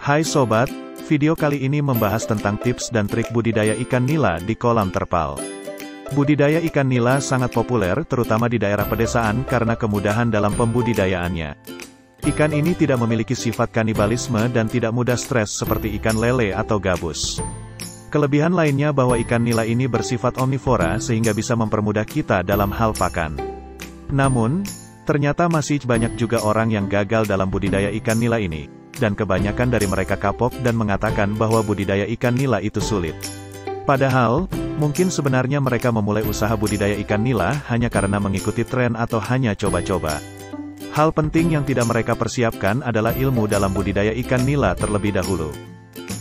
Hai sobat, video kali ini membahas tentang tips dan trik budidaya ikan nila di kolam terpal. Budidaya ikan nila sangat populer terutama di daerah pedesaan karena kemudahan dalam pembudidayaannya. Ikan ini tidak memiliki sifat kanibalisme dan tidak mudah stres seperti ikan lele atau gabus. Kelebihan lainnya bahwa ikan nila ini bersifat omnivora sehingga bisa mempermudah kita dalam hal pakan. Namun, ternyata masih banyak juga orang yang gagal dalam budidaya ikan nila ini, dan kebanyakan dari mereka kapok dan mengatakan bahwa budidaya ikan nila itu sulit. Padahal, mungkin sebenarnya mereka memulai usaha budidaya ikan nila hanya karena mengikuti tren atau hanya coba-coba. Hal penting yang tidak mereka persiapkan adalah ilmu dalam budidaya ikan nila terlebih dahulu.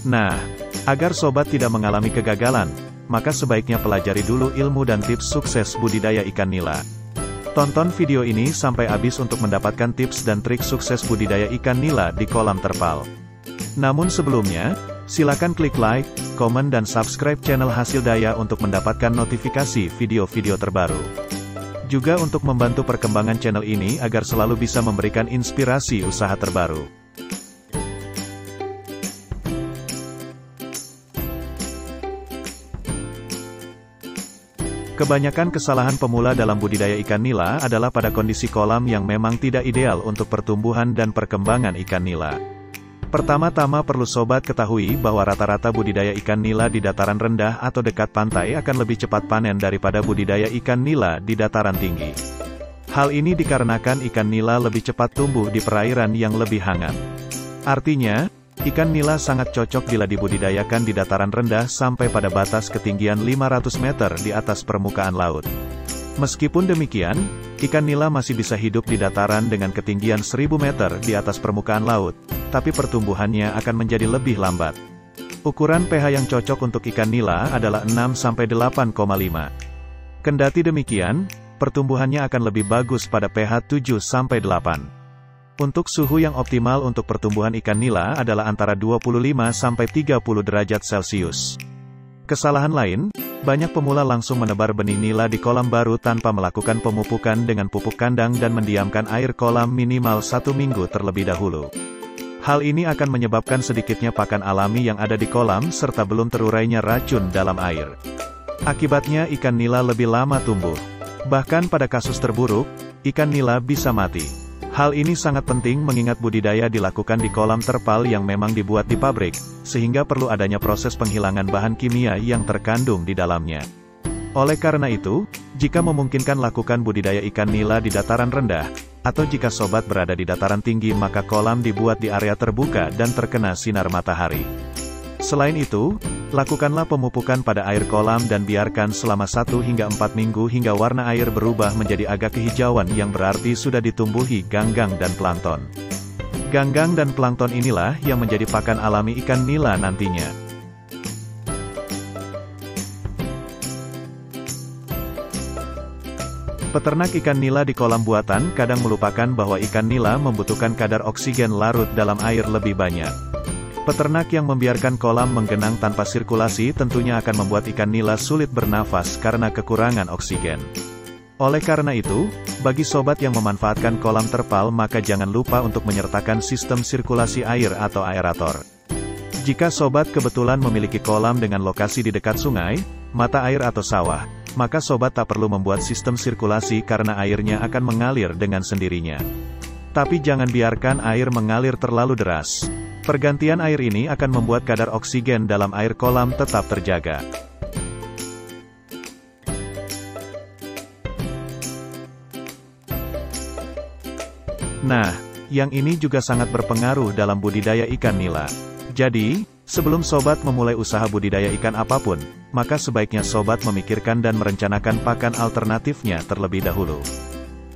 Nah, agar sobat tidak mengalami kegagalan, maka sebaiknya pelajari dulu ilmu dan tips sukses budidaya ikan nila. Tonton video ini sampai habis untuk mendapatkan tips dan trik sukses budidaya ikan nila di kolam terpal. Namun sebelumnya, silakan klik like, komen dan subscribe channel Hasil Daya untuk mendapatkan notifikasi video-video terbaru. Juga untuk membantu perkembangan channel ini agar selalu bisa memberikan inspirasi usaha terbaru. Kebanyakan kesalahan pemula dalam budidaya ikan nila adalah pada kondisi kolam yang memang tidak ideal untuk pertumbuhan dan perkembangan ikan nila. Pertama-tama perlu sobat ketahui bahwa rata-rata budidaya ikan nila di dataran rendah atau dekat pantai akan lebih cepat panen daripada budidaya ikan nila di dataran tinggi. Hal ini dikarenakan ikan nila lebih cepat tumbuh di perairan yang lebih hangat. Artinya, ikan nila sangat cocok bila dibudidayakan di dataran rendah sampai pada batas ketinggian 500 meter di atas permukaan laut. Meskipun demikian, ikan nila masih bisa hidup di dataran dengan ketinggian 1000 meter di atas permukaan laut, tapi pertumbuhannya akan menjadi lebih lambat. Ukuran pH yang cocok untuk ikan nila adalah 6-8,5. Kendati demikian, pertumbuhannya akan lebih bagus pada pH 7-8. Untuk suhu yang optimal untuk pertumbuhan ikan nila adalah antara 25-30 derajat Celcius. Kesalahan lain, banyak pemula langsung menebar benih nila di kolam baru tanpa melakukan pemupukan dengan pupuk kandang dan mendiamkan air kolam minimal 1 minggu terlebih dahulu. Hal ini akan menyebabkan sedikitnya pakan alami yang ada di kolam serta belum terurainya racun dalam air. Akibatnya ikan nila lebih lama tumbuh. Bahkan pada kasus terburuk, ikan nila bisa mati. Hal ini sangat penting mengingat budidaya dilakukan di kolam terpal yang memang dibuat di pabrik, sehingga perlu adanya proses penghilangan bahan kimia yang terkandung di dalamnya. Oleh karena itu, jika memungkinkan lakukan budidaya ikan nila di dataran rendah, atau jika sobat berada di dataran tinggi maka kolam dibuat di area terbuka dan terkena sinar matahari. Selain itu, lakukanlah pemupukan pada air kolam dan biarkan selama 1 hingga 4 minggu hingga warna air berubah menjadi agak kehijauan yang berarti sudah ditumbuhi ganggang dan plankton. Ganggang dan plankton inilah yang menjadi pakan alami ikan nila nantinya. Peternak ikan nila di kolam buatan kadang melupakan bahwa ikan nila membutuhkan kadar oksigen larut dalam air lebih banyak. Peternak yang membiarkan kolam menggenang tanpa sirkulasi tentunya akan membuat ikan nila sulit bernafas karena kekurangan oksigen. Oleh karena itu, bagi sobat yang memanfaatkan kolam terpal maka jangan lupa untuk menyertakan sistem sirkulasi air atau aerator. Jika sobat kebetulan memiliki kolam dengan lokasi di dekat sungai, mata air atau sawah, maka sobat tak perlu membuat sistem sirkulasi karena airnya akan mengalir dengan sendirinya. Tapi jangan biarkan air mengalir terlalu deras. Pergantian air ini akan membuat kadar oksigen dalam air kolam tetap terjaga. Nah, yang ini juga sangat berpengaruh dalam budidaya ikan nila. Jadi, sebelum sobat memulai usaha budidaya ikan apapun, maka sebaiknya sobat memikirkan dan merencanakan pakan alternatifnya terlebih dahulu.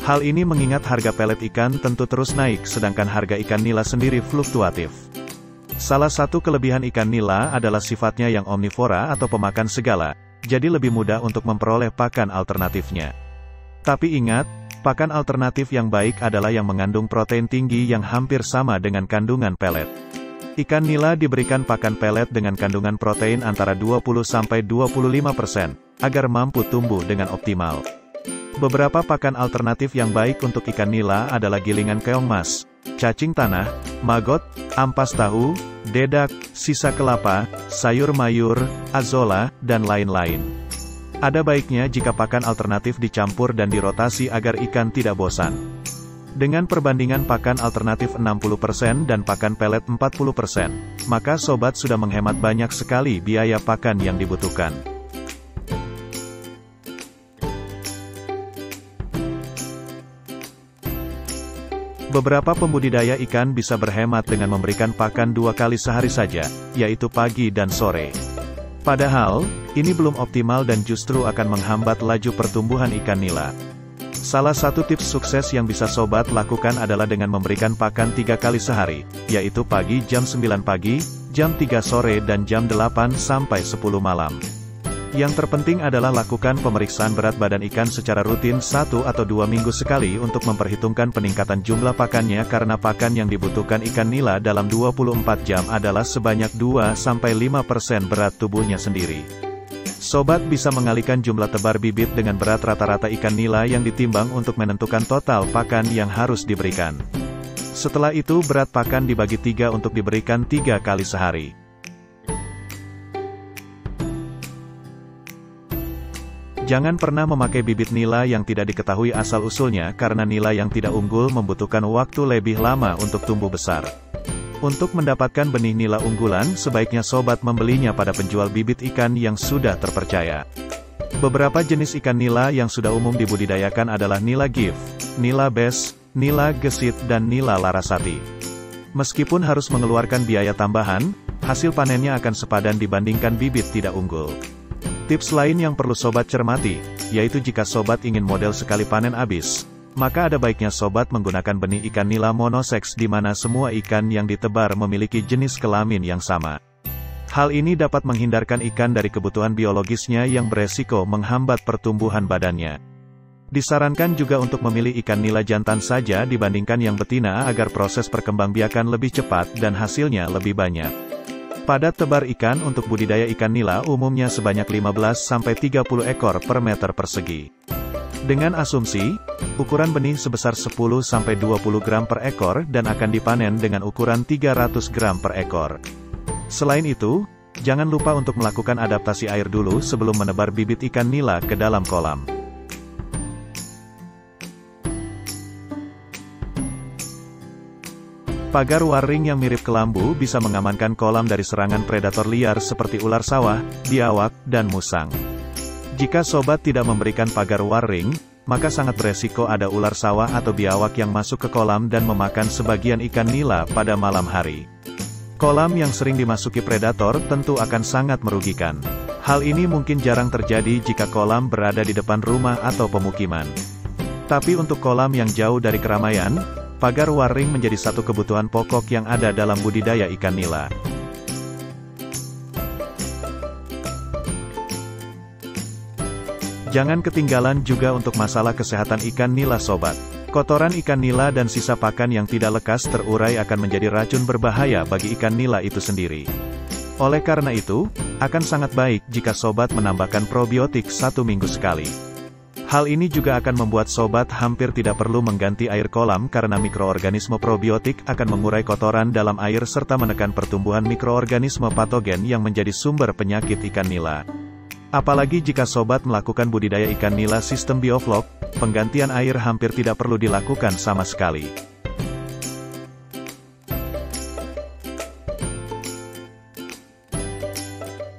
Hal ini mengingat harga pelet ikan tentu terus naik sedangkan harga ikan nila sendiri fluktuatif. Salah satu kelebihan ikan nila adalah sifatnya yang omnivora atau pemakan segala, jadi lebih mudah untuk memperoleh pakan alternatifnya. Tapi ingat, pakan alternatif yang baik adalah yang mengandung protein tinggi yang hampir sama dengan kandungan pelet. Ikan nila diberikan pakan pelet dengan kandungan protein antara 20-25%, agar mampu tumbuh dengan optimal. Beberapa pakan alternatif yang baik untuk ikan nila adalah gilingan keong mas, cacing tanah, maggot, ampas tahu, dedak, sisa kelapa, sayur mayur, azolla, dan lain-lain. Ada baiknya jika pakan alternatif dicampur dan dirotasi agar ikan tidak bosan. Dengan perbandingan pakan alternatif 60% dan pakan pelet 40%, maka sobat sudah menghemat banyak sekali biaya pakan yang dibutuhkan. Beberapa pembudidaya ikan bisa berhemat dengan memberikan pakan 2 kali sehari saja, yaitu pagi dan sore. Padahal, ini belum optimal dan justru akan menghambat laju pertumbuhan ikan nila. Salah satu tips sukses yang bisa sobat lakukan adalah dengan memberikan pakan 3 kali sehari, yaitu pagi jam 9 pagi, jam 3 sore dan jam 8 sampai 10 malam. Yang terpenting adalah lakukan pemeriksaan berat badan ikan secara rutin 1 atau 2 minggu sekali untuk memperhitungkan peningkatan jumlah pakannya karena pakan yang dibutuhkan ikan nila dalam 24 jam adalah sebanyak 2-5% berat tubuhnya sendiri. Sobat bisa mengalihkan jumlah tebar bibit dengan berat rata-rata ikan nila yang ditimbang untuk menentukan total pakan yang harus diberikan. Setelah itu berat pakan dibagi 3 untuk diberikan 3 kali sehari. Jangan pernah memakai bibit nila yang tidak diketahui asal-usulnya karena nila yang tidak unggul membutuhkan waktu lebih lama untuk tumbuh besar. Untuk mendapatkan benih nila unggulan, sebaiknya sobat membelinya pada penjual bibit ikan yang sudah terpercaya. Beberapa jenis ikan nila yang sudah umum dibudidayakan adalah nila gift, nila bes, nila gesit dan nila larasati. Meskipun harus mengeluarkan biaya tambahan, hasil panennya akan sepadan dibandingkan bibit tidak unggul. Tips lain yang perlu sobat cermati, yaitu jika sobat ingin model sekali panen habis, maka ada baiknya sobat menggunakan benih ikan nila monoseks di mana semua ikan yang ditebar memiliki jenis kelamin yang sama. Hal ini dapat menghindarkan ikan dari kebutuhan biologisnya yang beresiko menghambat pertumbuhan badannya. Disarankan juga untuk memilih ikan nila jantan saja dibandingkan yang betina agar proses perkembangbiakan lebih cepat dan hasilnya lebih banyak. Padat tebar ikan untuk budidaya ikan nila umumnya sebanyak 15-30 ekor per meter persegi. Dengan asumsi, ukuran benih sebesar 10-20 gram per ekor dan akan dipanen dengan ukuran 300 gram per ekor. Selain itu, jangan lupa untuk melakukan adaptasi air dulu sebelum menebar bibit ikan nila ke dalam kolam. Pagar waring yang mirip kelambu bisa mengamankan kolam dari serangan predator liar seperti ular sawah, biawak, dan musang. Jika sobat tidak memberikan pagar waring, maka sangat beresiko ada ular sawah atau biawak yang masuk ke kolam dan memakan sebagian ikan nila pada malam hari. Kolam yang sering dimasuki predator tentu akan sangat merugikan. Hal ini mungkin jarang terjadi jika kolam berada di depan rumah atau pemukiman. Tapi untuk kolam yang jauh dari keramaian, pagar waring menjadi satu kebutuhan pokok yang ada dalam budidaya ikan nila. Jangan ketinggalan juga untuk masalah kesehatan ikan nila sobat. Kotoran ikan nila dan sisa pakan yang tidak lekas terurai akan menjadi racun berbahaya bagi ikan nila itu sendiri. Oleh karena itu, akan sangat baik jika sobat menambahkan probiotik 1 minggu sekali. Hal ini juga akan membuat sobat hampir tidak perlu mengganti air kolam karena mikroorganisme probiotik akan mengurai kotoran dalam air serta menekan pertumbuhan mikroorganisme patogen yang menjadi sumber penyakit ikan nila. Apalagi jika sobat melakukan budidaya ikan nila sistem bioflok, penggantian air hampir tidak perlu dilakukan sama sekali.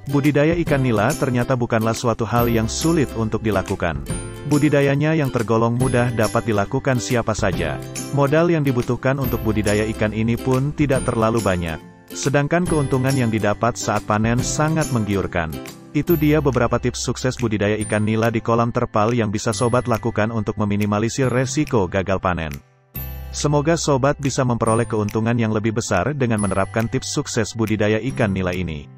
Budidaya ikan nila ternyata bukanlah suatu hal yang sulit untuk dilakukan. Budidayanya yang tergolong mudah dapat dilakukan siapa saja. Modal yang dibutuhkan untuk budidaya ikan ini pun tidak terlalu banyak. Sedangkan keuntungan yang didapat saat panen sangat menggiurkan. Itu dia beberapa tips sukses budidaya ikan nila di kolam terpal yang bisa sobat lakukan untuk meminimalisir resiko gagal panen. Semoga sobat bisa memperoleh keuntungan yang lebih besar dengan menerapkan tips sukses budidaya ikan nila ini.